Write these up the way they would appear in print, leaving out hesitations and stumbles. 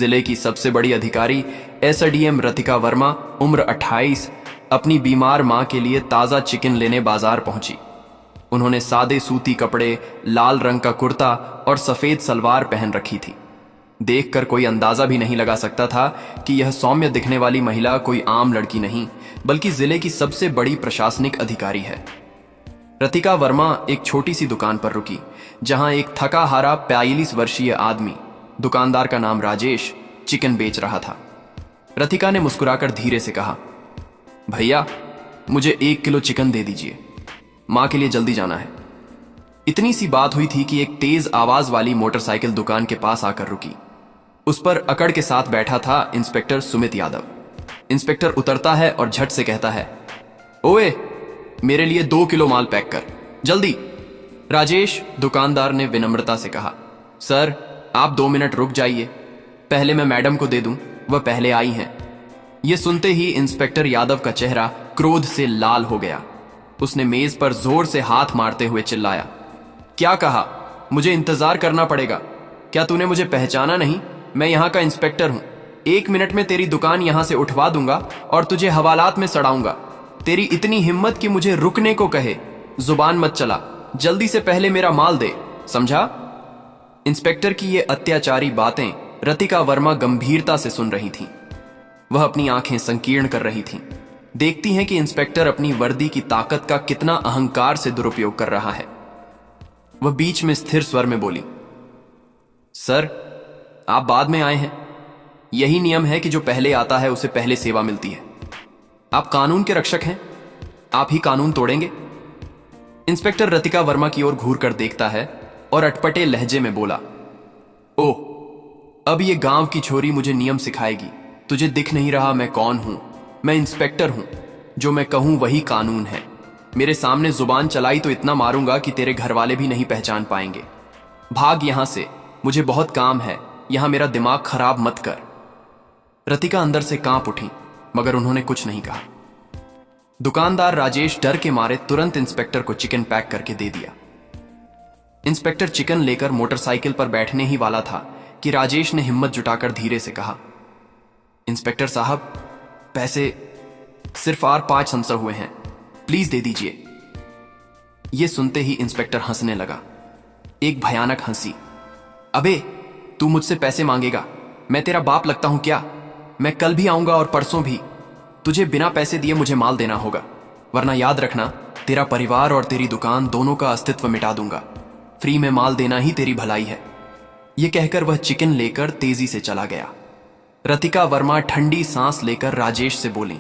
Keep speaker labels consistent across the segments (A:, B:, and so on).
A: जिले की सबसे बड़ी अधिकारी एसडीएम रतिका वर्मा उम्र 28 अपनी बीमार मां के लिए ताज़ा चिकन लेने बाजार पहुंची। उन्होंने सादे सूती कपड़े, लाल रंग का कुर्ता और सफेद सलवार पहन रखी थी। देखकर कोई अंदाजा भी नहीं लगा सकता था कि यह सौम्य दिखने वाली महिला कोई आम लड़की नहीं, बल्कि जिले की सबसे बड़ी प्रशासनिक अधिकारी है। रतिका वर्मा एक छोटी सी दुकान पर रुकी, जहां एक थका हारा 42 वर्षीय आदमी, दुकानदार का नाम राजेश, चिकन बेच रहा था। रतिका ने मुस्कुराकर धीरे से कहा, भैया मुझे 1 किलो चिकन दे दीजिए, मां के लिए जल्दी जाना है। इतनी सी बात हुई थी कि एक तेज आवाज वाली मोटरसाइकिल दुकान के पास आकर रुकी। उस पर अकड़ के साथ बैठा था इंस्पेक्टर सुमित यादव। इंस्पेक्टर उतरता है और झट से कहता है, ओए मेरे लिए 2 किलो माल पैक कर, जल्दी। राजेश, दुकानदार ने विनम्रता से कहा, सर आप 2 मिनट रुक जाइए, पहले मैं मैडम को दे दूं, वह पहले आई हैं। यह सुनते ही इंस्पेक्टर यादव का चेहरा क्रोध से लाल हो गया। उसने मेज पर जोर से हाथ मारते हुए चिल्लाया, क्या कहा? मुझे इंतजार करना पड़ेगा। क्या तूने मुझे पहचाना नहीं? मैं यहां का इंस्पेक्टर हूं। 1 मिनट में तेरी दुकान यहां से उठवा दूंगा और तुझे हवालात में सड़ाऊंगा। तेरी इतनी हिम्मत कि मुझे रुकने को कहे। जुबान मत चला, जल्दी से पहले मेरा माल दे, समझा? इंस्पेक्टर की ये अत्याचारी बातें रतिका वर्मा गंभीरता से सुन रही थीं। वह अपनी आंखें संकीर्ण कर रही थीं। देखती हैं कि इंस्पेक्टर अपनी वर्दी की ताकत का कितना अहंकार से दुरुपयोग कर रहा है। वह बीच में स्थिर स्वर में बोली, सर आप बाद में आए हैं। यही नियम है कि जो पहले आता है उसे पहले सेवा मिलती है। आप कानून के रक्षक हैं, आप ही कानून तोड़ेंगे। इंस्पेक्टर रतिका वर्मा की ओर घूर कर देखता है और अटपटे लहजे में बोला, ओह अब ये गांव की छोरी मुझे नियम सिखाएगी। तुझे दिख नहीं रहा मैं कौन हूं? मैं इंस्पेक्टर हूं। जो मैं कहूं वही कानून है। मेरे सामने जुबान चलाई तो इतना मारूंगा कि तेरे घर वाले भी नहीं पहचान पाएंगे। भाग यहां से, मुझे बहुत काम है। यहां मेरा दिमाग खराब मत कर। रतिका अंदर से कांप उठी, मगर उन्होंने कुछ नहीं कहा। दुकानदार राजेश डर के मारे तुरंत इंस्पेक्टर को चिकन पैक करके दे दिया। इंस्पेक्टर चिकन लेकर मोटरसाइकिल पर बैठने ही वाला था कि राजेश ने हिम्मत जुटाकर धीरे से कहा, इंस्पेक्टर साहब पैसे सिर्फ और 5 संसर हुए हैं, प्लीज दे दीजिए। यह सुनते ही इंस्पेक्टर हंसने लगा, एक भयानक हंसी। अबे तू मुझसे पैसे मांगेगा? मैं तेरा बाप लगता हूं क्या? मैं कल भी आऊंगा और परसों भी। तुझे बिना पैसे दिए मुझे माल देना होगा, वरना याद रखना तेरा परिवार और तेरी दुकान दोनों का अस्तित्व मिटा दूंगा। फ्री में माल देना ही तेरी भलाई है। यह कहकर वह चिकन लेकर तेजी से चला गया। रतिका वर्मा ठंडी सांस लेकर राजेश से बोली,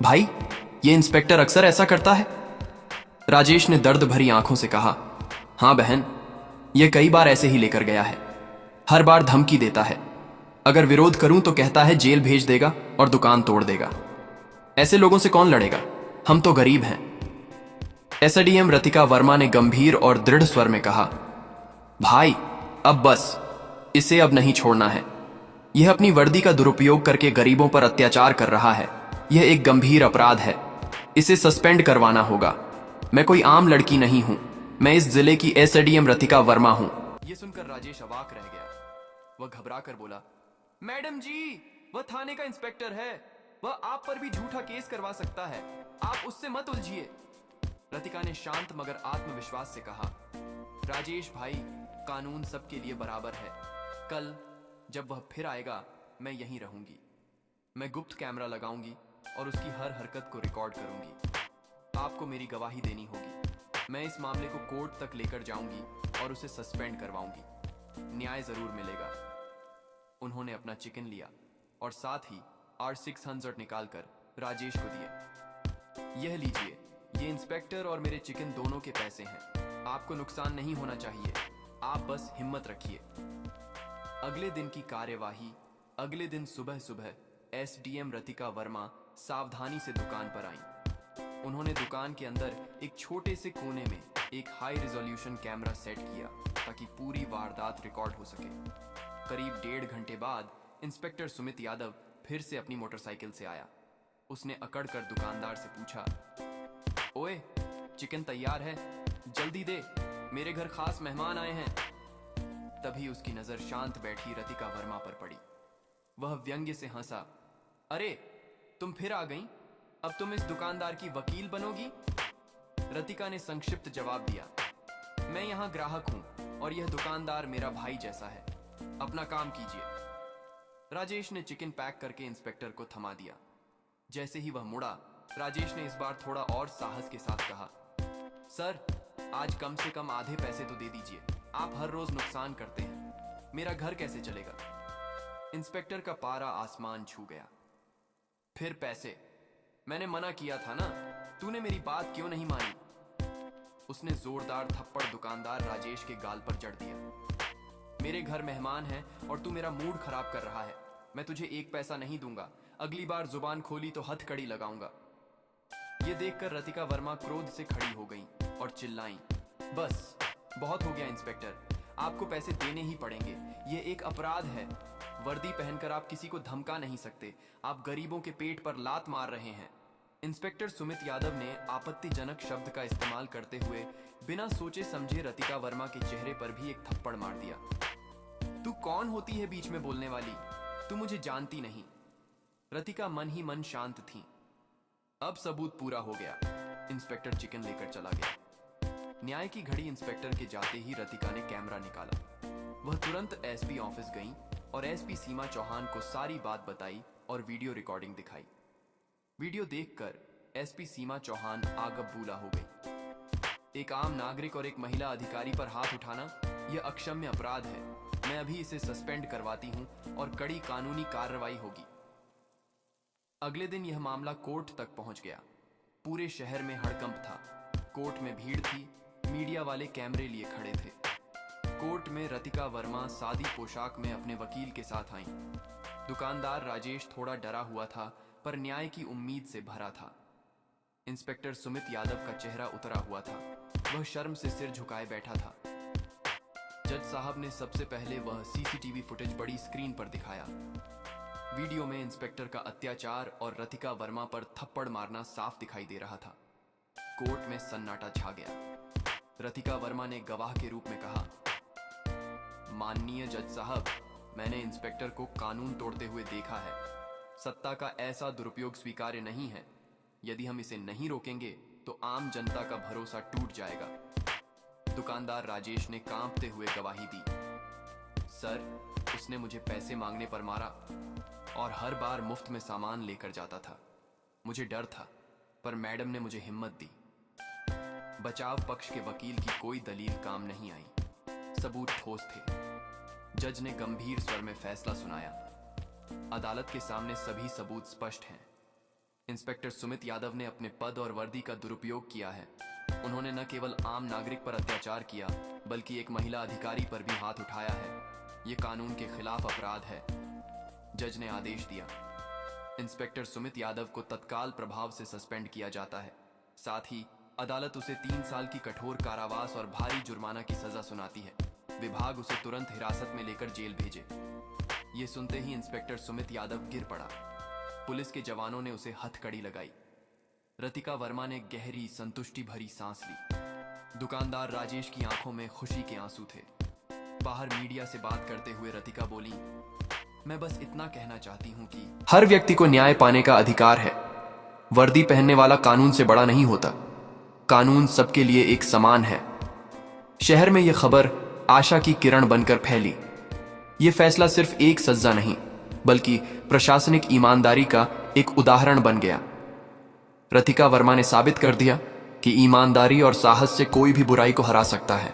A: भाई ये इंस्पेक्टर अक्सर ऐसा करता है? राजेश ने दर्द भरी आंखों से कहा, हां बहन, यह कई बार ऐसे ही लेकर गया है। हर बार धमकी देता है, अगर विरोध करूं तो कहता है जेल भेज देगा और दुकान तोड़ देगा। ऐसे लोगों से कौन लड़ेगा? हम तो गरीब हैं। एसडीएम रतिका वर्मा ने गंभीर और दृढ़ स्वर में कहा, भाई अब बस, इसे अब नहीं छोड़ना है। यह अपनी वर्दी का दुरुपयोग करके गरीबों पर अत्याचार कर रहा है। यह एक गंभीर अपराध है, इसे सस्पेंड करवाना होगा। मैं कोई आम लड़की नहीं हूं, मैं इस जिले की एसडीएम रतिका वर्मा हूं। यह सुनकर राजेश अवाक रह गया। वह घबरा कर बोला, मैडम जी वह थाने का इंस्पेक्टर है, वह आप पर भी झूठा केस करवा सकता है, आप उससे मत उलझिए। रतिका ने शांत मगर आत्मविश्वास से कहा, राजेश भाई, कानून सबके लिए बराबर है। कल जब वह फिर आएगा मैं यहीं रहूंगी। मैं गुप्त कैमरा लगाऊंगी और उसकी हर हरकत को रिकॉर्ड करूंगी। आपको मेरी गवाही देनी होगी। मैं इस मामले को कोर्ट तक लेकर जाऊंगी और उसे सस्पेंड करवाऊंगी। न्याय जरूर मिलेगा। उन्होंने अपना चिकन लिया और साथ ही R600 निकालकर राजेश को दिए। यह लीजिए, ये इंस्पेक्टर और मेरे चिकन दोनों के पैसे हैं। आपको नुकसान नहीं होना चाहिए, आप बस हिम्मत रखिए। अगले दिन की कार्यवाही। अगले दिन सुबह सुबह एसडीएम रतिका वर्मा सावधानी से दुकान पर आई। उन्होंने दुकान के अंदर एक छोटे से कोने में एक हाई रिजोल्यूशन कैमरा सेट किया ताकि पूरी वारदात रिकॉर्ड हो सके। करीब 1.5 घंटे बाद इंस्पेक्टर सुमित यादव फिर से अपनी मोटरसाइकिल से आया। उसने अकड़ कर दुकानदार से पूछा, ओए चिकन तैयार है, जल्दी दे, मेरे घर खास मेहमान आए हैं। तभी उसकी नजर शांत बैठी रतिका वर्मा पर पड़ी। वह व्यंग्य से हंसा। अरे तुम फिर आ गई? अब तुम इस दुकानदार की वकील बनोगी? रतिका ने संक्षिप्त जवाब दिया, मैं यहाँ ग्राहक हूं और यह दुकानदार मेरा भाई जैसा है। अपना काम कीजिए। राजेश ने चिकन पैक करके इंस्पेक्टर को थमा दिया। जैसे ही वह मुड़ा, राजेश ने इस बार थोड़ा और साहस के साथ कहा, सर आज कम से कम आधे पैसे तो दे दीजिए। आप हर रोज नुकसान करते हैं, मेरा घर कैसे चलेगा? इंस्पेक्टर का पारा आसमान छू गया। फिर पैसे? मैंने मना किया था ना, तूने मेरी बात क्यों नहीं मानी? उसने जोरदार थप्पड़ दुकानदार राजेश के गाल पर जड़ दिया। मेरे घर मेहमान हैं और तू मेरा मूड खराब कर रहा है। मैं तुझे एक पैसा नहीं दूंगा। अगली बार जुबान खोली तो हथकड़ी लगाऊंगा। ये देखकर रतिका वर्मा क्रोध से खड़ी हो गई और चिल्लाई, बस बहुत हो गया इंस्पेक्टर, आपको पैसे देने ही पड़ेंगे। ये एक अपराध है। वर्दी पहनकर आप किसी को धमका नहीं सकते। आप गरीबों के पेट पर लात मार रहे हैं। इंस्पेक्टर सुमित यादव ने आपत्तिजनक शब्द का इस्तेमाल करते हुए बिना सोचे समझे रतिका वर्मा के चेहरे पर भी एक थप्पड़ मार दिया। तू कौन होती है बीच में बोलने वाली? तू मुझे जानती नहीं। रतिका मन ही मन शांत थी। अब सबूत पूरा हो गया। इंस्पेक्टर चिकन लेकर चला गया। न्याय की घड़ी इंस्पेक्टर के जाते ही रतिका ने कैमरा निकाला। वह तुरंत एसपी ऑफिस गई और एसपी सीमा चौहान को सारी बात बताई और वीडियो रिकॉर्डिंग दिखाई। वीडियो देखकर एसपी सीमा चौहान आगबबूला हो गई। एक आम नागरिक और एक महिला अधिकारी पर हाथ उठाना यह अक्षम्य अपराध है। मैं अभी इसे सस्पेंड करवाती हूं और कड़ी कानूनी कार्रवाई होगी। अगले दिन यह मामला कोर्ट तक पहुंच गया। पूरे शहर में हड़कंप था। कोर्ट में भीड़ थी। मीडिया वाले कैमरे लिए खड़े थे। कोर्ट में रतिका वर्मा सादी पोशाक में अपने वकील के साथ आईं। दुकानदार राजेश थोड़ा डरा हुआ था पर न्याय की उम्मीद से भरा था। इंस्पेक्टर सुमित यादव का चेहरा उतरा हुआ था। वह शर्म से सिर झुकाए बैठा था। जज साहब ने सबसे पहले वह सीसीटीवी फुटेज बड़ी स्क्रीन पर दिखाया। वीडियो में इंस्पेक्टर का अत्याचार और रतिका वर्मा पर थप्पड़ मारना साफ दिखाई दे रहा था। कोर्ट में सन्नाटा छा गया। रतिका वर्मा ने गवाह के रूप में कहा, माननीय जज साहब, मैंने इंस्पेक्टर को कानून तोड़ते हुए देखा है। सत्ता का ऐसा दुरुपयोग स्वीकार्य नहीं है। यदि हम इसे नहीं रोकेंगे तो आम जनता का भरोसा टूट जाएगा। दुकानदार राजेश ने कांपते हुए गवाही दी, सर, उसने मुझे पैसे मांगने पर मारा और हर बार मुफ्त में सामान लेकर जाता था। मुझे डर था पर मैडम ने मुझे हिम्मत दी। बचाव पक्ष के वकील की कोई दलील काम नहीं आई। सबूत ठोस थे। जज ने गंभीर स्वर में फैसला सुनाया। अदालत के सामने सभी सबूत स्पष्ट हैं। इंस्पेक्टर सुमित यादव ने अपने पद और वर्दी का दुरुपयोग किया है। उन्होंने न केवल आम नागरिक पर अत्याचार किया बल्कि एक महिला अधिकारी पर भी हाथ उठाया है। यह कानून के खिलाफ अपराध है। जज ने आदेश दिया, इंस्पेक्टर सुमित यादव को तत्काल प्रभाव से सस्पेंड किया जाता है। साथ ही अदालत उसे 3 साल की कठोर कारावास और भारी जुर्माना की सजा सुनाती है। विभाग उसे तुरंत हिरासत में लेकर जेल भेजे। ये सुनते ही इंस्पेक्टर सुमित यादव गिर पड़ा। पुलिस के जवानों ने उसे हथकड़ी लगाई। रतिका वर्मा ने गहरी संतुष्टि भरी सांस ली। दुकानदार राजेश की आंखों में खुशी के आंसू थे। बाहर मीडिया से बात करते हुए रतिका बोली, मैं बस इतना कहना चाहती हूँ कि हर व्यक्ति को न्याय पाने का अधिकार है। वर्दी पहनने वाला कानून से बड़ा नहीं होता। कानून सबके लिए एक समान है। शहर में यह खबर आशा की किरण बनकर फैली। यह फैसला सिर्फ एक सजा नहीं बल्कि प्रशासनिक ईमानदारी का एक उदाहरण बन गया। रतिका वर्मा ने साबित कर दिया कि ईमानदारी और साहस से कोई भी बुराई को हरा सकता है।